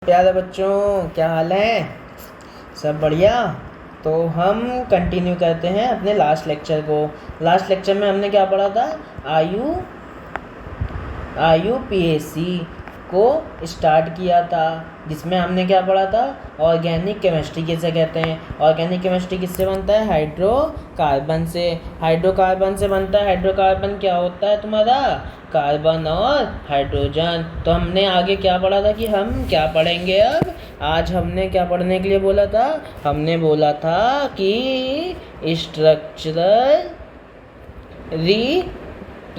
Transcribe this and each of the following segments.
प्यारे बच्चों, क्या हाल है? सब बढ़िया। तो हम कंटिन्यू करते हैं अपने लास्ट लेक्चर को। लास्ट लेक्चर में हमने क्या पढ़ा था? IUPAC को स्टार्ट किया था, जिसमें हमने क्या पढ़ा था? ऑर्गेनिक केमिस्ट्री किसे कहते हैं? ऑर्गेनिक केमिस्ट्री किससे बनता है? हाइड्रोकार्बन से। हाइड्रोकार्बन से बनता है। हाइड्रोकार्बन क्या होता है तुम्हारा? कार्बन और हाइड्रोजन। तो हमने आगे क्या पढ़ा था कि हम क्या पढ़ेंगे अब? आज हमने क्या पढ़ने के लिए बोला था? हमने बोला था कि स्ट्रक्चरल रिप्रेजेंटेशन।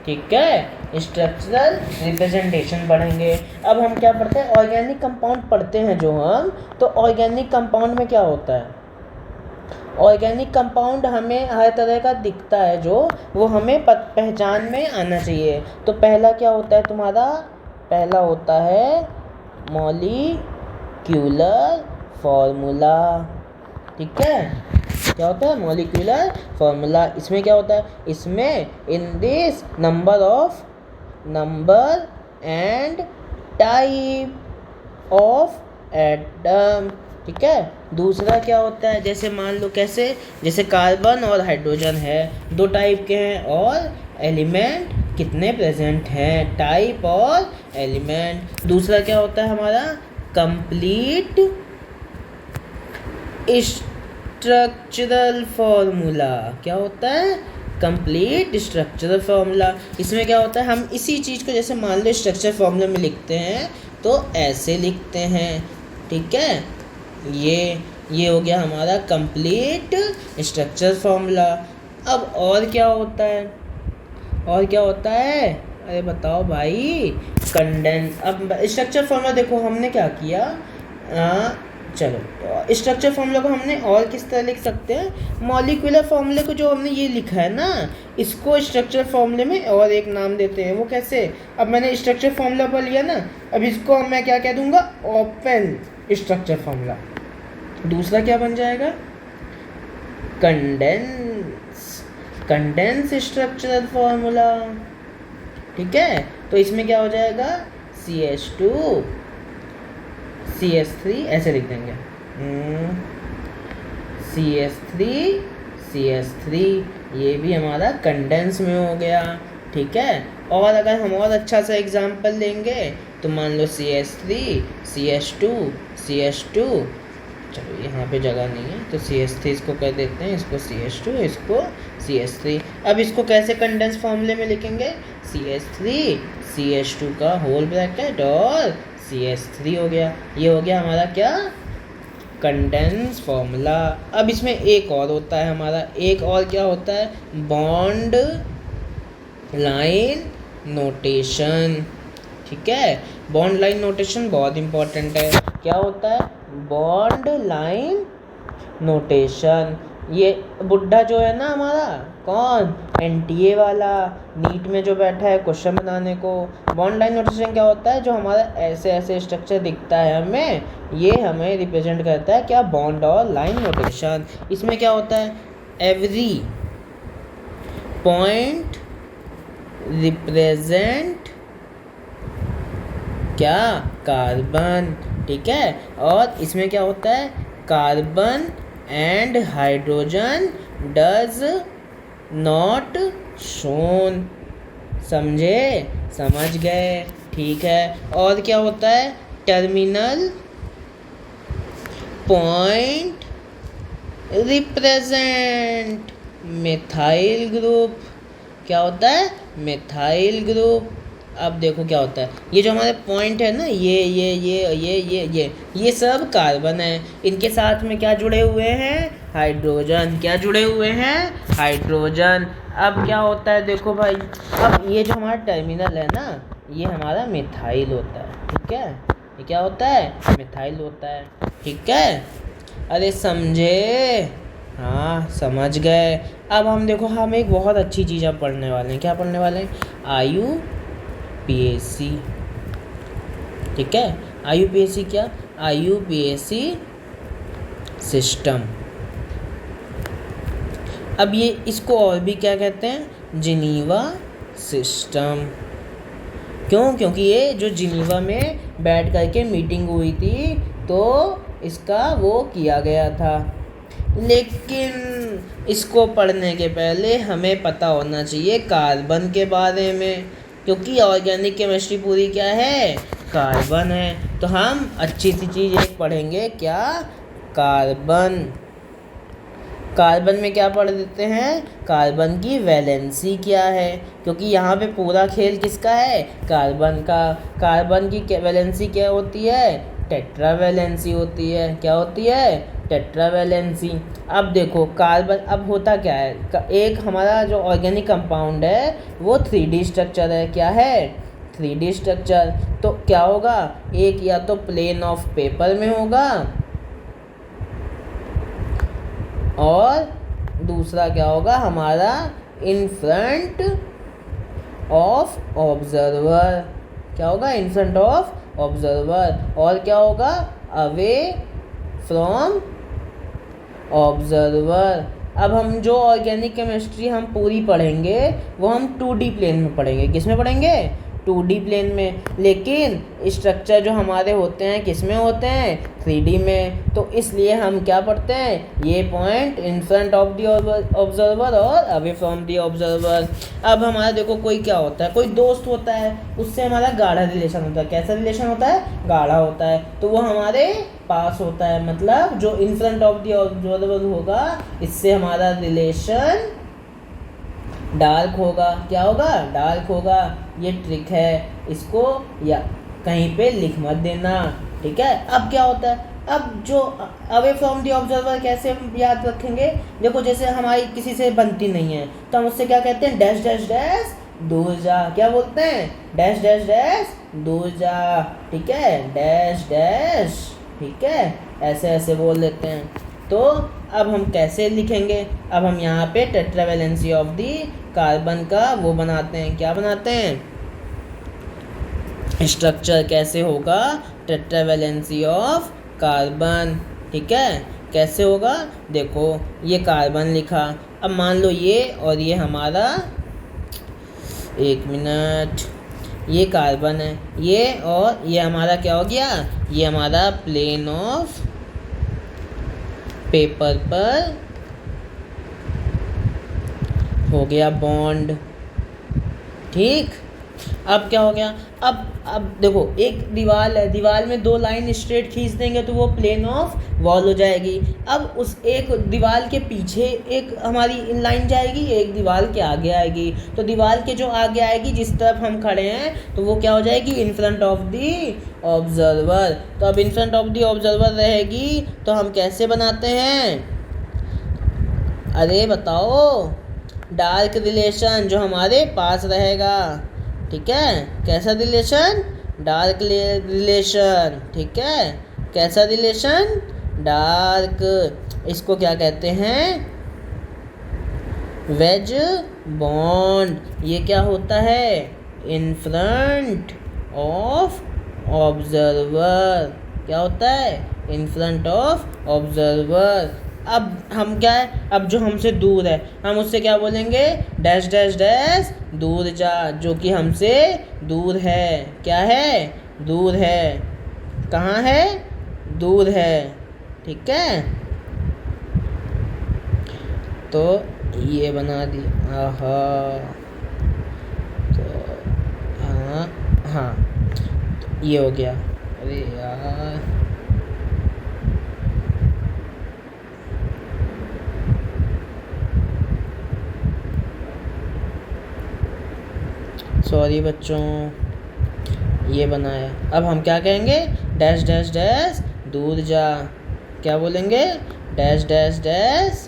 ठीक है, स्ट्रक्चरल रिप्रेजेंटेशन पढ़ेंगे। अब हम क्या पढ़ते हैं? ऑर्गेनिक कंपाउंड पढ़ते हैं जो हम। तो ऑर्गेनिक कंपाउंड में क्या होता है? ऑर्गेनिक कंपाउंड हमें हर तरह का दिखता है, जो वो हमें पहचान में आना चाहिए। तो पहला क्या होता है तुम्हारा? पहला होता है मॉलिक्यूलर फॉर्मूला। ठीक है, क्या होता है? Molecular formula. इसमें क्या होता है? इसमें in this number and type of atom. ठीक है। दूसरा क्या होता है? जैसे मान लो, कैसे? जैसे कार्बन और हाइड्रोजन है, दो टाइप के हैं, और एलिमेंट कितने प्रेजेंट हैं? टाइप और एलिमेंट। दूसरा क्या होता है हमारा? Complete structural formula. क्या होता है? Complete structural formula. इसमें क्या होता है? हम इसी चीज़ को, जैसे मान लो स्ट्रक्चर फॉर्मूला में लिखते हैं तो ऐसे लिखते हैं। ठीक है, ये हो गया हमारा कंप्लीट स्ट्रक्चर फॉर्मूला। अब और क्या होता है? और क्या होता है? अरे बताओ भाई। कंडेंस। अब स्ट्रक्चर फॉर्मूला देखो, हमने क्या किया? चलो, स्ट्रक्चर फॉर्मूला को हमने और किस तरह लिख सकते हैं? मॉलिक्यूलर फॉर्मूले को जो हमने ये लिखा है ना, इसको स्ट्रक्चर फॉर्मूले में और एक नाम देते हैं। वो कैसे? अब मैंने स्ट्रक्चर फॉर्मूला पर लिया ना, अब इसको मैं क्या कह दूंगा? Open structure formula. दूसरा क्या बन जाएगा? Condense structural formula. ठीक है, तो इसमें क्या हो जाएगा? CH2 CH3 ऐसे लिख देंगे। CH3 ये भी हमारा कंडेंस में हो गया। ठीक है, और अगर हम और अच्छा सा एग्जांपल लेंगे तो मान लो CH3 CH2 चलो यहाँ पे जगह नहीं है तो CH3 इसको कर देते हैं, इसको CH2, इसको CH3। अब इसको कैसे कंडेंस फॉर्मूले में लिखेंगे? CH3 CH2 का होल ब्रैकेट और CH3 हो गया। ये हो गया हमारा क्या? Condense formula. अब इसमें एक और होता है हमारा, एक और क्या होता है? Bond line notation. ठीक है, बॉन्ड लाइन नोटेशन बहुत इंपॉर्टेंट है। क्या होता है? Bond line notation. ये बुड्ढा जो है ना हमारा, कौन? NTA वाला, नीट में जो बैठा है क्वेश्चन बनाने को। बॉन्ड लाइन नोटेशन क्या होता है? जो हमारा ऐसे ऐसे स्ट्रक्चर दिखता है हमें, ये हमें रिप्रेजेंट करता है क्या? बॉन्ड और लाइन नोटेशन। इसमें क्या होता है? एवरी पॉइंट रिप्रेजेंट क्या? कार्बन। ठीक है, और इसमें क्या होता है? Carbon and hydrogen does not shown. समझे? समझ गए? ठीक है, और क्या होता है? Terminal point represent methyl group. क्या होता है? Methyl group. अब देखो क्या होता है, ये जो हमारे पॉइंट है ना, ये सब कार्बन है। इनके साथ में क्या जुड़े हुए हैं? हाइड्रोजन। क्या जुड़े हुए हैं? हाइड्रोजन। अब क्या होता है? देखो भाई, अब ये जो हमारा टर्मिनल है ना, ये हमारा मिथाइल होता है। ठीक है, ये क्या होता है? मिथाइल होता है। ठीक है, अरे समझे? हाँ, समझ गए। अब हम देखो, हम एक बहुत अच्छी चीज़ अब पढ़ने वाले हैं। क्या पढ़ने वाले हैं? IUPAC। ठीक है, IUPAC क्या? IUPAC system. अब ये इसको और भी क्या कहते हैं? Geneva system. क्यों? क्योंकि ये जो जिनीवा में बैठ करके मीटिंग हुई थी तो इसका वो किया गया था। लेकिन इसको पढ़ने के पहले हमें पता होना चाहिए कार्बन के बारे में, क्योंकि ऑर्गेनिक केमिस्ट्री पूरी क्या है? कार्बन है। तो हम अच्छी सी चीज़ एक पढ़ेंगे, क्या? कार्बन। कार्बन में क्या पढ़ देते हैं? कार्बन की वैलेंसी क्या है, क्योंकि यहाँ पे पूरा खेल किसका है? कार्बन का। कार्बन की वैलेंसी क्या होती है? टेट्रावैलेंसी होती है। क्या होती है? टेट्रावैलेंसी। अब देखो कार्बन, अब होता क्या है, एक हमारा जो ऑर्गेनिक कंपाउंड है वो 3D स्ट्रक्चर है। क्या है? 3D structure. तो क्या होगा, एक या तो प्लेन ऑफ पेपर में होगा और दूसरा क्या होगा हमारा, इन फ्रंट ऑफ ऑब्जर्वर। क्या होगा? इन फ्रंट ऑफ ऑब्जर्वर। और क्या होगा? Away from observer. अब हम जो ऑर्गेनिक केमिस्ट्री हम पूरी पढ़ेंगे वो हम 2D प्लेन में पढ़ेंगे। किस में पढ़ेंगे? 2D प्लेन में। लेकिन स्ट्रक्चर जो हमारे होते हैं किस में होते हैं? 3D में। तो इसलिए हम क्या पढ़ते हैं, ये point in front of the observer और अवे फ्रॉम द ऑब्जर्वर। अब हमारा देखो कोई क्या होता है, कोई दोस्त होता है, उससे हमारा गाढ़ा रिलेशन होता है। कैसा रिलेशन होता है? गाढ़ा होता है। तो वो हमारे पास होता है, मतलब जो इन फ्रंट ऑफ द ऑब्जर्वर होगा इससे हमारा रिलेशन डार्क होगा। क्या होगा? डार्क होगा। ये ट्रिक है, इसको या कहीं पे लिख मत देना, ठीक है। अब क्या होता है, अब जो अवे फ्रॉम द ऑब्जर्वर कैसे हम याद रखेंगे? देखो जैसे हमारी किसी से बनती नहीं है तो हम उससे क्या कहते हैं? डैश डैश डैश दूर जा। क्या बोलते हैं? डैश डैश डैश दूर जा, ठीक है। डैश डैश, ठीक है, ऐसे ऐसे बोल लेते हैं। तो अब हम कैसे लिखेंगे? अब हम यहाँ पे टेट्रावैलेंसी ऑफ दी कार्बन का वो बनाते हैं। क्या बनाते हैं? स्ट्रक्चर कैसे होगा? टेट्रावैलेंसी ऑफ कार्बन, ठीक है। कैसे होगा? देखो ये कार्बन लिखा, अब मान लो ये और ये हमारा, एक मिनट, ये कार्बन है, ये और ये हमारा क्या हो गया? ये हमारा प्लेन ऑफ पेपर पर हो गया बॉन्ड, ठीक। अब क्या हो गया? अब देखो एक दीवार है, दीवार में दो लाइन स्ट्रेट खींच देंगे तो वो प्लेन ऑफ वॉल हो जाएगी। अब उस एक दीवार के पीछे एक हमारी लाइन जाएगी, एक दीवार के आगे आएगी। तो दीवार के जो आगे आएगी जिस तरफ हम खड़े हैं तो वो क्या हो जाएगी? इन फ्रंट ऑफ दी ऑब्जर्वर। तो अब इन फ्रंट ऑफ दी ऑब्जर्वर रहेगी तो हम कैसे बनाते हैं? अरे बताओ, डार्क रिलेशन जो हमारे पास रहेगा, ठीक है। कैसा रिलेशन? डार्क रिलेशन, ठीक है। कैसा रिलेशन? डार्क। इसको क्या कहते हैं? Wedge bond. ये क्या होता है? In front of observer. क्या होता है? In front of observer. अब हम क्या है, अब जो हमसे दूर है हम उससे क्या बोलेंगे? डैश डैश डैश दूर जा, जो कि हमसे दूर है। क्या है? दूर है। कहाँ है? दूर है, ठीक है। तो ये बना दिया, आहा। तो हाँ तो ये हो गया। अरे यार, सॉरी बच्चों, ये बनाया। अब हम क्या कहेंगे? डैश डैश डैश दूर जा। क्या बोलेंगे? डैश डैश डैश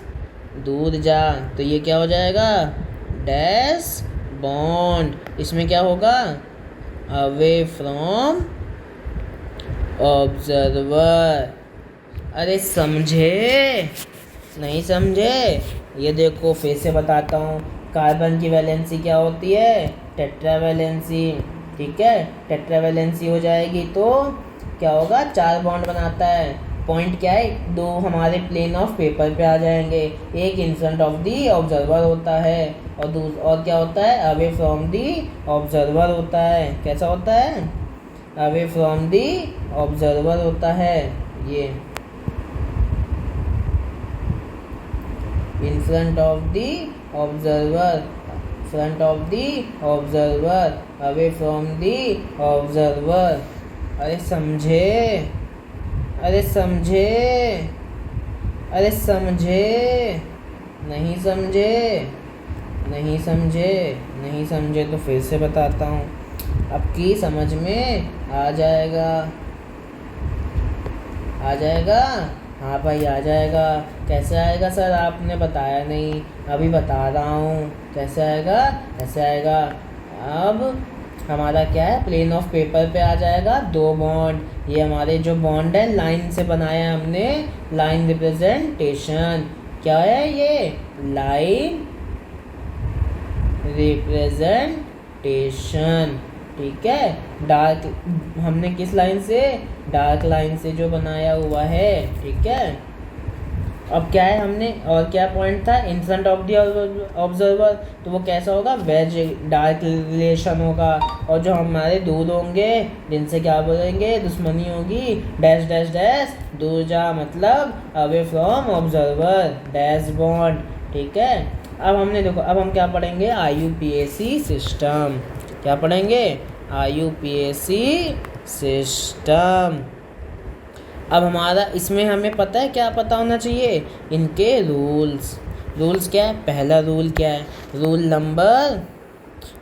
दूर जा। तो ये क्या हो जाएगा? Dash bond. इसमें क्या होगा? Away from observer. अरे समझे? नहीं समझे? ये देखो फिर से बताता हूँ। कार्बन की वैलेंसी क्या होती है? टेट्रावैलेंसी, ठीक है। टेट्रावैलेंसी हो जाएगी तो क्या होगा? 4 बॉन्ड बनाता है। पॉइंट क्या है, दो हमारे प्लेन ऑफ पेपर पे आ जाएंगे। एक इन फ्रंट ऑफ दी ऑब्जर्वर होता है और क्या होता है, अवे फ्रॉम दी ऑब्जर्वर होता है। कैसा होता है, अवे फ्रॉम दी ऑब्जर्वर होता है। ये इन front of the observer, front of the observer, away from the observer. अरे समझे, अरे समझे, अरे समझे, नहीं समझे, नहीं समझे, नहीं समझे तो फिर से बताता हूँ, आपकी समझ में आ जाएगा, आ जाएगा। हाँ भाई आ जाएगा। कैसे आएगा सर, आपने बताया नहीं, अभी बता रहा हूँ कैसे आएगा। कैसे आएगा, अब हमारा क्या है, प्लेन ऑफ पेपर पे आ जाएगा दो बॉन्ड। ये हमारे जो बॉन्ड है लाइन से बनाया है हमने, लाइन रिप्रेजेंटेशन। क्या है ये, लाइन रिप्रेजेंटेशन। ठीक है, डार्क हमने किस लाइन से, डार्क लाइन से जो बनाया हुआ है। ठीक है, अब क्या है हमने, और क्या पॉइंट था, इन फ्रंट ऑफ द ऑब्जर्वर, तो वो कैसा होगा, वेज डार्क रिलेशन होगा। और जो हमारे दूर होंगे जिनसे क्या बोलेंगे, दुश्मनी होगी, डैश डैश डैश, दूर जा मतलब away from observer, dash bond. ठीक है, अब हमने देखो, अब हम क्या पढ़ेंगे, IUPAC सिस्टम। क्या पढ़ेंगे, IUPAC सिस्टम। अब हमारा इसमें हमें पता है क्या पता होना चाहिए, इनके रूल्स। रूल्स क्या है, पहला रूल क्या है, रूल नंबर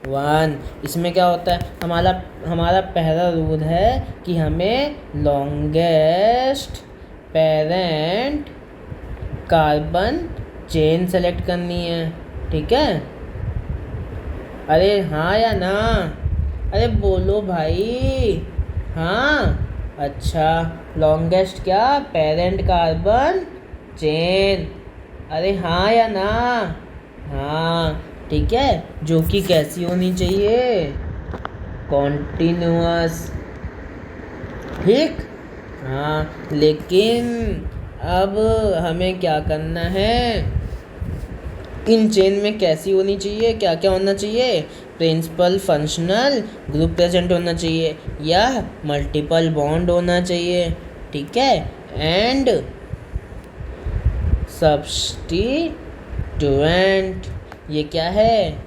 1। इसमें क्या होता है, हमारा पहला रूल है कि हमें longest parent carbon chain select करनी है। ठीक है, अरे हाँ या ना, अरे बोलो भाई, हाँ अच्छा, लॉन्गेस्ट क्या, पेरेंट कार्बन चेन। अरे हाँ या ना, हाँ ठीक है, जो कि कैसी होनी चाहिए, कॉन्टिन्यूअस। ठीक, हाँ लेकिन अब हमें क्या करना है, इन चेन में कैसी होनी चाहिए, क्या क्या होना चाहिए, प्रिंसिपल फंक्शनल ग्रुप प्रेजेंट होना चाहिए या मल्टीपल बॉन्ड होना चाहिए। ठीक है, एंड सब्स्टिट्यूएंट, ये क्या है,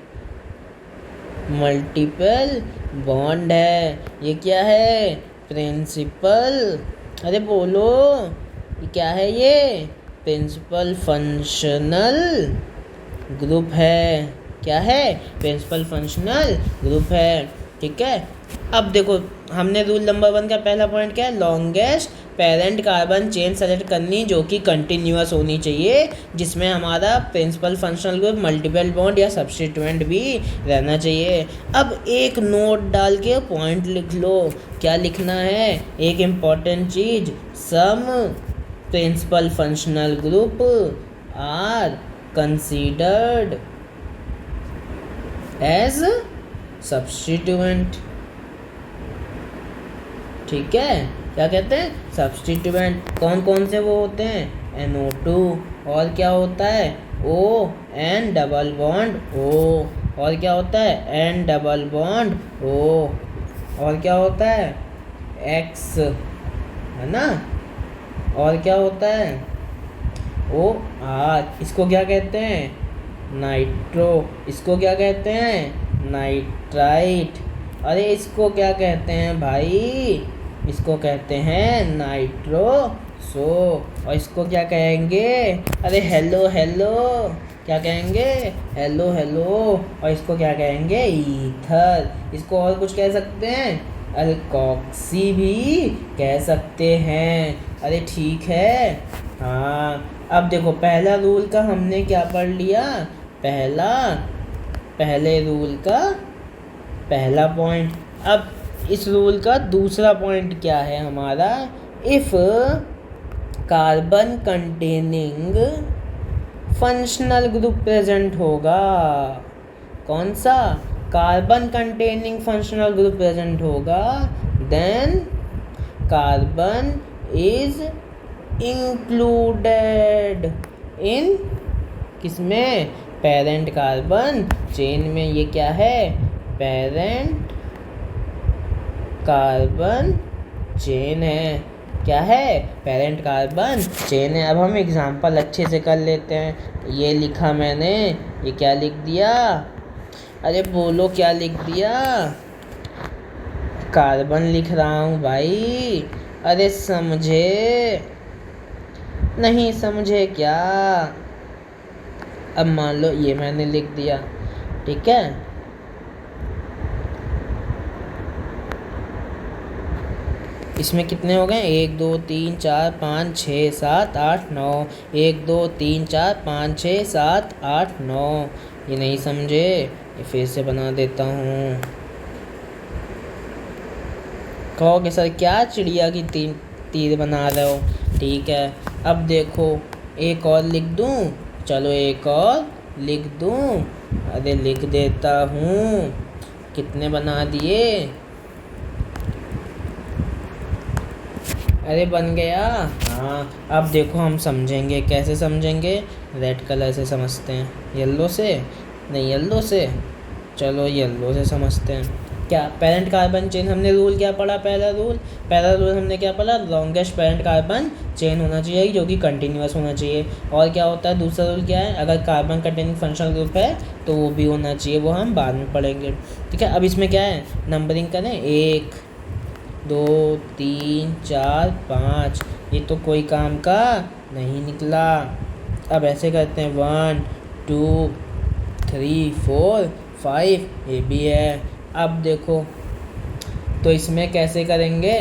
मल्टीपल बॉन्ड है। ये क्या है, प्रिंसिपल, अरे बोलो ये क्या है, ये प्रिंसिपल फंक्शनल ग्रुप है। क्या है, प्रिंसिपल फंक्शनल ग्रुप है। ठीक है, अब देखो हमने रूल नंबर 1 का पहला पॉइंट क्या है, longest parent carbon chain select करनी जो कि कंटिन्यूअस होनी चाहिए, जिसमें हमारा principal functional group, multiple bond या सब्स्टिट्यूएंट भी रहना चाहिए। अब एक नोट डाल के पॉइंट लिख लो, क्या लिखना है, एक इम्पॉर्टेंट चीज़, some principal functional group are considered as substituent। ठीक है, क्या कहते हैं, सब्स्टिट्यूएंट। कौन कौन से वो होते हैं, NO2, और क्या होता है, ON डबल बॉन्ड O, और क्या होता है, N डबल बॉन्ड O, और क्या होता है, X, है ना, और क्या होता है, OR। इसको क्या कहते हैं, नाइट्रो। इसको क्या कहते हैं, नाइट्राइट। अरे इसको क्या कहते हैं भाई, इसको कहते हैं नाइट्रोसो। और इसको क्या कहेंगे, अरे हेलो हेलो, क्या कहेंगे, हेलो हेलो। और इसको क्या कहेंगे, ईथर। इसको और कुछ कह सकते हैं, अल्कोक्सी भी कह सकते हैं। अरे ठीक है, हाँ। अब देखो पहला रूल का हमने क्या पढ़ लिया, पहले रूल का पहला पॉइंट। अब इस रूल का दूसरा पॉइंट क्या है हमारा, if carbon containing functional group present होगा, कौन सा, carbon containing functional group present होगा, then carbon is included in किसमें, पेरेंट कार्बन चेन में। ये क्या है, पेरेंट कार्बन चेन है। क्या है, पेरेंट कार्बन चेन है। अब हम एग्जांपल अच्छे से कर लेते हैं। ये लिखा मैंने, ये क्या लिख दिया, अरे बोलो क्या लिख दिया, कार्बन लिख रहा हूँ भाई। अरे समझे, नहीं समझे क्या। अब मान लो ये मैंने लिख दिया, ठीक है। इसमें कितने हो गए, 1 2 3 4 5 6 7 8 9, 1 2 3 4 5 6 7 8 9। ये नहीं समझे, ये फिर से बना देता हूँ। कहोगे सर क्या चिड़िया की तीर बना रहे हो, ठीक है। अब देखो एक और लिख दूँ, चलो एक और लिख दूँ, अरे लिख देता हूँ। कितने बना दिए, अरे बन गया। हाँ अब देखो हम समझेंगे, कैसे समझेंगे, रेड कलर से समझते हैं, येलो से नहीं, येलो से, चलो येलो से समझते हैं। क्या, पेरेंट कार्बन चेन हमने रूल क्या पढ़ा, पहला रूल हमने क्या पढ़ा, लॉन्गेस्ट पेरेंट कार्बन चेन होना चाहिए जो कि कंटिन्यूअस होना चाहिए। और क्या होता है दूसरा रूल, क्या है, अगर कार्बन कंटेनिंग फंक्शनल ग्रुप है तो वो भी होना चाहिए, वो हम बाद में पढ़ेंगे, ठीक है। अब इसमें क्या है, नंबरिंग करें, 1 2 3 4 5, ये तो कोई काम का नहीं निकला। अब ऐसे करते हैं, 1 2 3 4 5, ये भी है। अब देखो तो इसमें कैसे करेंगे,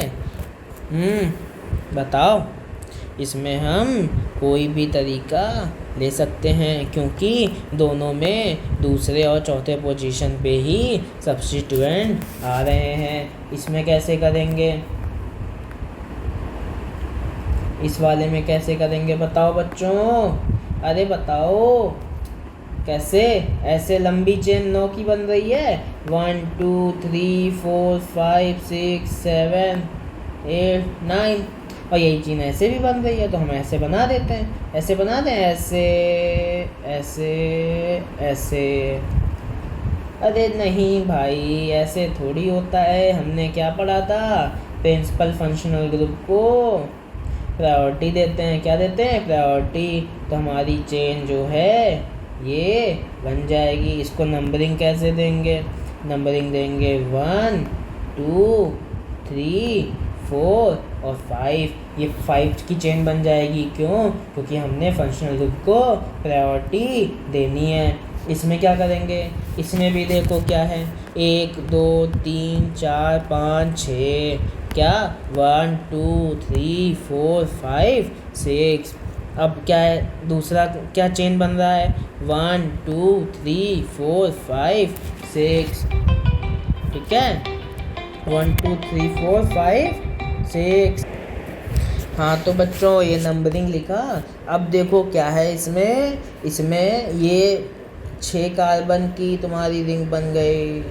बताओ। इसमें हम कोई भी तरीका ले सकते हैं, क्योंकि दोनों में दूसरे और चौथे पोजीशन पे ही सब्स्टिट्यूएंट आ रहे हैं। इसमें कैसे करेंगे, इस वाले में कैसे करेंगे, बताओ बच्चों, अरे बताओ कैसे। ऐसे लंबी चेन 9 की बन रही है, 1 2 3 4 5 6 7 8 9, और यही चीज़ ऐसे भी बन रही है, तो हम ऐसे बना देते हैं, ऐसे बना दें, ऐसे ऐसे ऐसे। अरे नहीं भाई, ऐसे थोड़ी होता है। हमने क्या पढ़ा था, प्रिंसिपल फंक्शनल ग्रुप को प्रायोरिटी देते हैं, क्या देते हैं, प्रायोरिटी। तो हमारी चेन जो है ये बन जाएगी। इसको नंबरिंग कैसे देंगे, नंबरिंग देंगे 1 2 3 4 और 5। ये 5 की चेन बन जाएगी, क्यों, क्योंकि हमने फंक्शनल ग्रुप को प्रायोरिटी देनी है। इसमें क्या करेंगे, इसमें भी देखो क्या है, 1 2 3 4 5 6, क्या 1 2 3 4 5 6। अब क्या है, दूसरा क्या चेन बन रहा है, 1 2 3 4 5 6, ठीक है, 1 2 3 4 5 6। हाँ तो बच्चों ये नंबरिंग लिखा। अब देखो क्या है इसमें ये 6 कार्बन की तुम्हारी रिंग बन गई,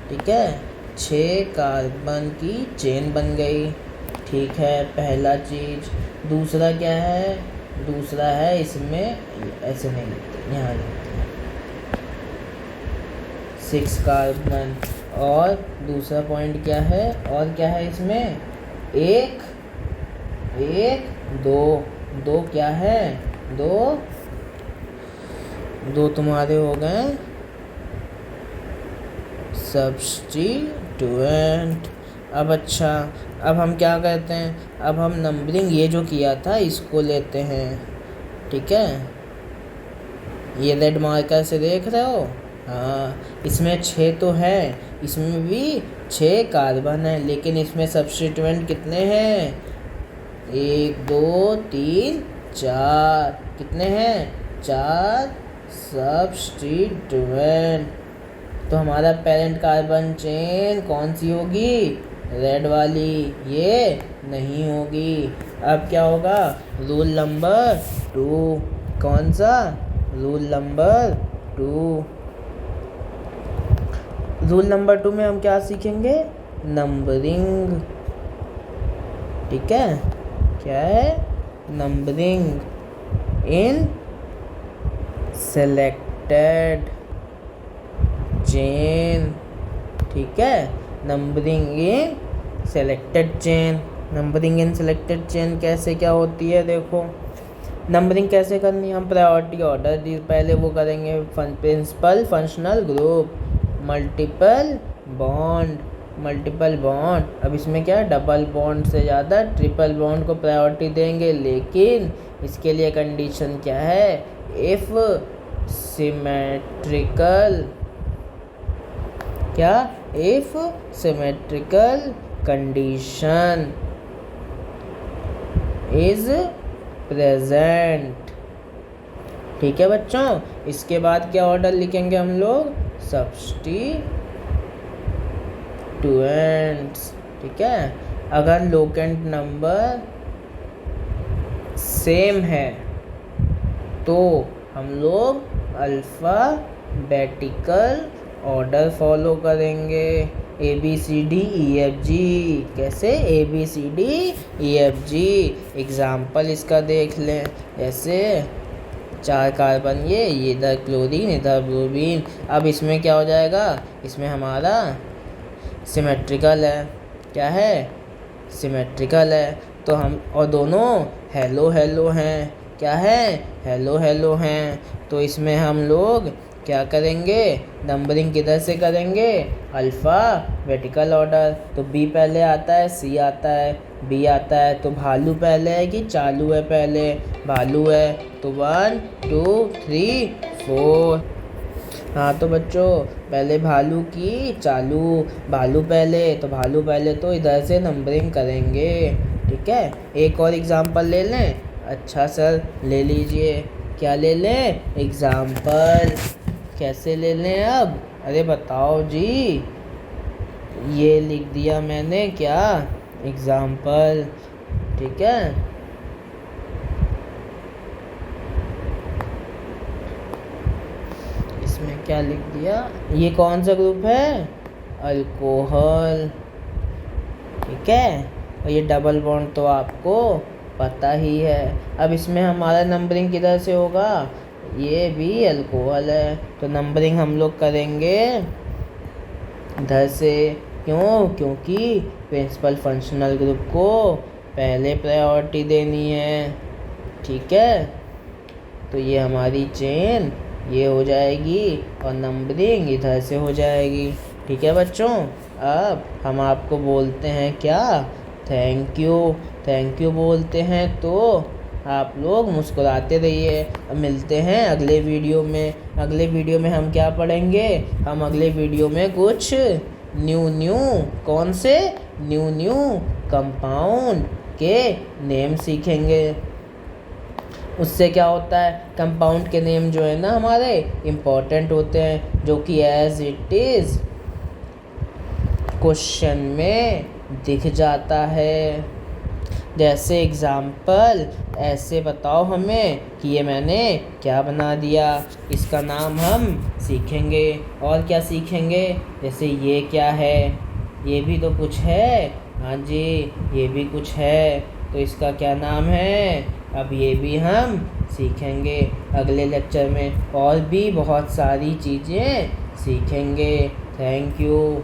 ठीक है, 6 कार्बन की चेन बन गई, ठीक है, पहला चीज़। दूसरा क्या है, दूसरा है इसमें ऐसे नहीं लिखते, यहाँ लिखते हैं 6 कार्बन। और दूसरा पॉइंट क्या है, और क्या है इसमें, 1 1 2 2, क्या है, 2 तुम्हारे हो गए सब्स्टिट्यूएंट। अब अच्छा, अब हम क्या करते हैं, अब हम नंबरिंग ये जो किया था इसको लेते हैं, ठीक है। ये रेड मार्कर से देख रहे हो, हाँ इसमें 6 तो है, इसमें भी 6 कार्बन है, लेकिन इसमें सब्स्टिट्यूएंट कितने हैं, 1 2 3 4, कितने हैं, 4 सब्स्टिट्यूएंट। तो हमारा पेरेंट कार्बन चेन कौन सी होगी, रेड वाली, ये नहीं होगी। अब क्या होगा, रूल नंबर 2, कौन सा, रूल नंबर 2। रूल नंबर 2 में हम क्या सीखेंगे, नंबरिंग, ठीक है, क्या है, नंबरिंग इन सेलेक्टेड चेन। ठीक है, नंबरिंग इन सेलेक्टेड चेन। नंबरिंग इन सेलेक्टेड चेन कैसे क्या होती है, देखो नंबरिंग कैसे करनी है, हम प्रायोरिटी ऑर्डर पहले वो करेंगे, principal functional group, multiple bond, multiple bond. अब इसमें क्या है, डबल बॉन्ड से ज़्यादा ट्रिपल बॉन्ड को प्रायोरिटी देंगे, लेकिन इसके लिए कंडीशन क्या है, इफ सिमेट्रिकल, क्या, if symmetrical condition is present. ठीक है बच्चों, इसके बाद क्या ऑर्डर लिखेंगे हम लोग, सब्स्टिट्यूएंट्स। ठीक है, अगर लोकेंट नंबर सेम है तो हम लोग अल्फ़ाबेटिकल ऑर्डर फॉलो करेंगे, ABCDEFG। कैसे, ABCDEFG। एग्जाम्पल इसका देख लें, जैसे 4 कार्बन, ये इधर क्लोरीन इधर ब्रोमीन। अब इसमें क्या हो जाएगा, इसमें हमारा सिमेट्रिकल है, क्या है, सिमेट्रिकल है, तो हम, और दोनों हेलो हेलो हैं, क्या है, हेलो हेलो हैं, तो इसमें हम लोग क्या करेंगे, नंबरिंग किधर से करेंगे, अल्फ़ाबेटिकल ऑर्डर। तो बी पहले आता है, सी आता है, बी आता है, तो भालू पहले है कि चालू है, पहले भालू है, तो 1 2 3 4। हाँ तो बच्चों, पहले भालू की चालू, भालू पहले, तो भालू पहले तो इधर से नंबरिंग करेंगे। ठीक है, एक और एग्जांपल ले लें। अच्छा सर, ले लीजिए, क्या ले लें, एग्जांपल। कैसे ले लें अब, अरे बताओ जी, ये लिख दिया मैंने, क्या, एग्जांपल। ठीक है, इसमें क्या लिख दिया, ये कौन सा ग्रुप है, अल्कोहल। ठीक है, और ये डबल बॉन्ड तो आपको पता ही है। अब इसमें हमारा नंबरिंग किधर से होगा, ये भी अल्कोहल है, तो नंबरिंग हम लोग करेंगे इधर से। क्यों, क्योंकि प्रिंसिपल फंक्शनल ग्रुप को पहले प्रायोरिटी देनी है। ठीक है, तो ये हमारी चेन ये हो जाएगी और नंबरिंग इधर से हो जाएगी। ठीक है बच्चों, अब हम आपको बोलते हैं क्या, थैंक यू। थैंक यू बोलते हैं तो आप लोग मुस्कुराते रहिए। अब मिलते हैं अगले वीडियो में। अगले वीडियो में हम क्या पढ़ेंगे, हम अगले वीडियो में कुछ न्यू कौन से न्यू कंपाउंड के नेम सीखेंगे। उससे क्या होता है, कंपाउंड के नेम जो है ना हमारे इम्पोर्टेंट होते हैं, जो कि एज इट इज़ क्वेश्चन में दिख जाता है। जैसे एग्जाम्पल, ऐसे बताओ हमें कि ये मैंने क्या बना दिया, इसका नाम हम सीखेंगे। और क्या सीखेंगे, जैसे ये क्या है, ये भी तो कुछ है, हाँ जी ये भी कुछ है, तो इसका क्या नाम है, अब ये भी हम सीखेंगे अगले लेक्चर में। और भी बहुत सारी चीज़ें सीखेंगे। Thank you.